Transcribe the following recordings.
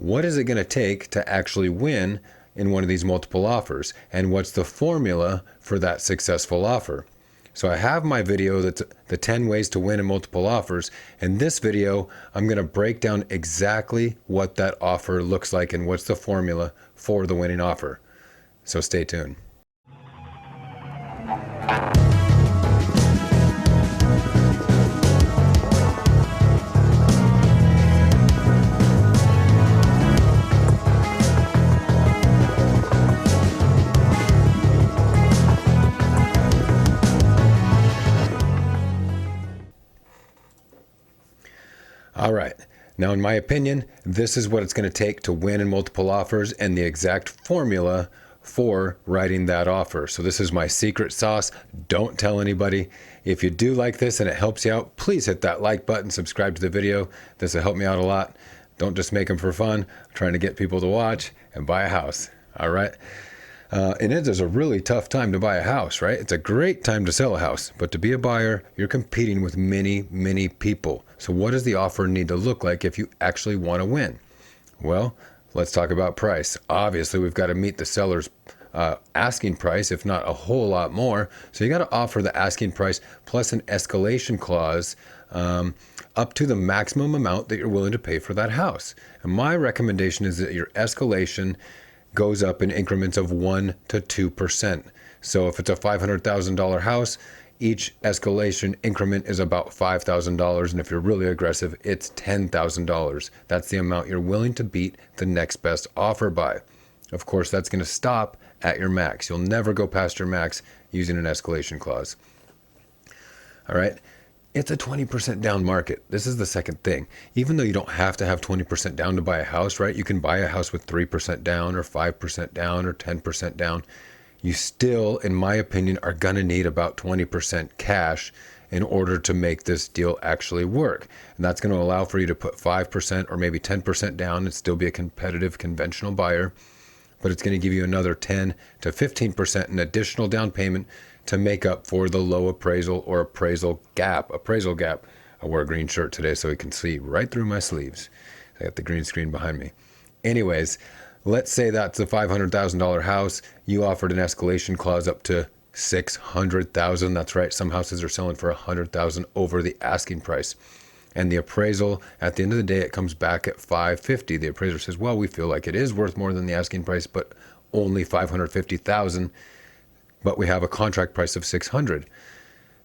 what is it going to take to actually win in one of these multiple offers? And what's the formula for that successful offer? So I have my video that's the 10 ways to win in multiple offers. In this video, I'm going to break down exactly what that offer looks like and what's the formula for the winning offer. So stay tuned. All right. Now, in my opinion, this is what it's going to take to win in multiple offers and the exact formula for writing that offer. So this is my secret sauce. Don't tell anybody. If you do like this and it helps you out, please hit that like button, subscribe to the video. This will help me out a lot. Don't just make them for fun. I'm trying to get people to watch and buy a house. All right. And it is a really tough time to buy a house, right? It's a great time to sell a house, but to be a buyer, you're competing with many, many people. So what does the offer need to look like if you actually want to win? Well, let's talk about price. Obviously, we've got to meet the seller's asking price, if not a whole lot more. So you got to offer the asking price plus an escalation clause up to the maximum amount that you're willing to pay for that house. And my recommendation is that your escalation goes up in increments of 1% to 2%. So if it's a $500,000 house, each escalation increment is about $5,000. And if you're really aggressive, it's $10,000. That's the amount you're willing to beat the next best offer by. Of course, that's going to stop at your max. You'll never go past your max using an escalation clause. All right. It's a 20% down market. This is the second thing. Even though you don't have to have 20% down to buy a house, right? You can buy a house with 3% down or 5% down or 10% down. You still, in my opinion, are going to need about 20% cash in order to make this deal actually work. And that's going to allow for you to put 5% or maybe 10% down and still be a competitive conventional buyer. But it's going to give you another 10 to 15% in additional down payment to make up for the low appraisal or appraisal gap. I wore a green shirt today so you can see right through my sleeves. I got the green screen behind me. Anyways, let's say that's a $500,000 house. You offered an escalation clause up to $600,000. That's right. Some houses are selling for $100,000 over the asking price. And the appraisal, at the end of the day, it comes back at $550,000. The appraiser says, well, we feel like it is worth more than the asking price, but only $550,000. But we have a contract price of $600,000.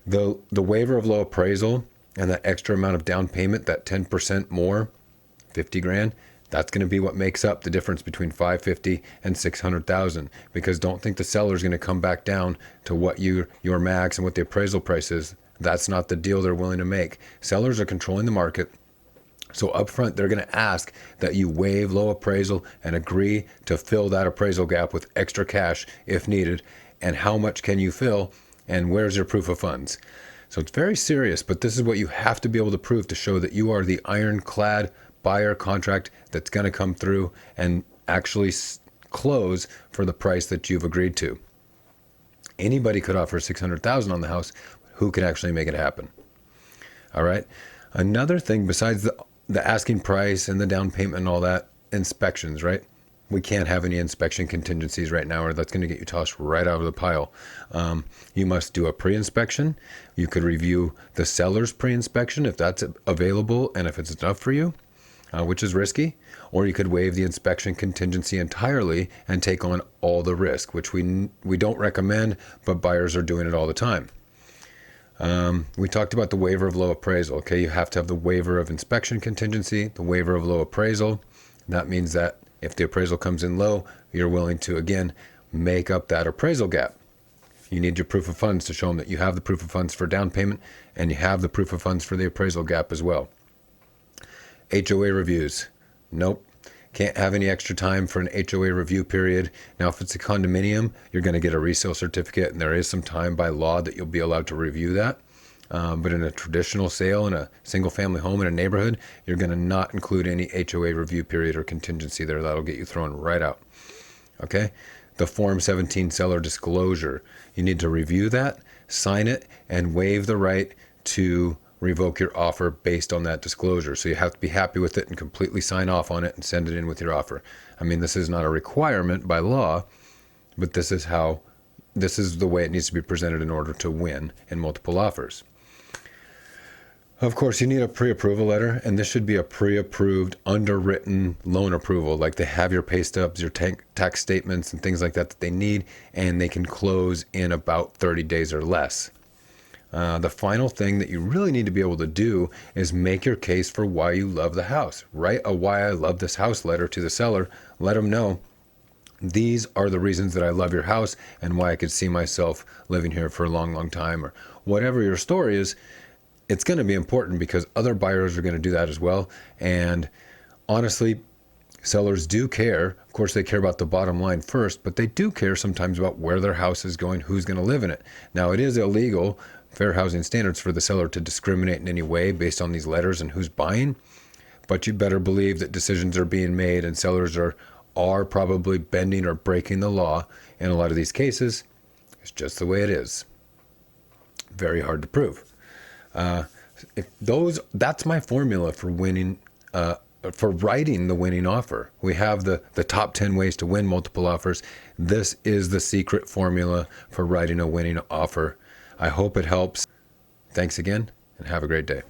The waiver of low appraisal and that extra amount of down payment, that 10% more, $50,000, that's going to be what makes up the difference between $550,000 and $600,000. Because don't think the seller is going to come back down to what your max and what the appraisal price is. That's not the deal they're willing to make. Sellers are controlling the market. So upfront, they're going to ask that you waive low appraisal and agree to fill that appraisal gap with extra cash if needed. And how much can you fill, and where's your proof of funds? So it's very serious, but this is what you have to be able to prove to show that you are the ironclad buyer contract that's going to come through and actually close for the price that you've agreed to. Anybody could offer $600,000 on the house. Who can actually make it happen? All right. Another thing besides the asking price and the down payment and all that, inspections, right? We can't have any inspection contingencies right now, or that's going to get you tossed right out of the pile. You must do a pre-inspection. You could review the seller's pre-inspection if that's available and if it's enough for you, which is risky. Or you could waive the inspection contingency entirely and take on all the risk, which we don't recommend, but buyers are doing it all the time. We talked about the waiver of low appraisal. Okay, you have to have the waiver of inspection contingency, the waiver of low appraisal. That means that if the appraisal comes in low, you're willing to, again, make up that appraisal gap. You need your proof of funds to show them that you have the proof of funds for down payment and you have the proof of funds for the appraisal gap as well. HOA reviews. Nope. Can't have any extra time for an HOA review period. Now, if it's a condominium, you're going to get a resale certificate, and there is some time by law that you'll be allowed to review that. But in a traditional sale in a single family home in a neighborhood, you're going to not include any HOA review period or contingency there. That'll get you thrown right out. Okay. The Form 17 seller disclosure. You need to review that, sign it, and waive the right to revoke your offer based on that disclosure. So you have to be happy with it and completely sign off on it and send it in with your offer. I mean, this is not a requirement by law, but this is the way it needs to be presented in order to win in multiple offers. Of course, you need a pre-approval letter, and this should be a pre-approved, underwritten loan approval. Like they have your pay stubs, your tax statements, and things like that they need, and they can close in about 30 days or less. The final thing that you really need to be able to do is make your case for why you love the house. Write a why I love this house letter to the seller. Let them know these are the reasons that I love your house and why I could see myself living here for a long, long time, or whatever your story is. It's going to be important because other buyers are going to do that as well. And honestly, sellers do care. Of course, they care about the bottom line first, but they do care sometimes about where their house is going, who's going to live in it. Now, it is illegal, fair housing standards, for the seller to discriminate in any way based on these letters and who's buying. But you better believe that decisions are being made and sellers are probably bending or breaking the law in a lot of these cases. It's just the way it is. Very hard to prove. That's my formula for winning, for writing the winning offer. We have the top 10 ways to win multiple offers. This is the secret formula for writing a winning offer. I hope it helps. Thanks again, and have a great day.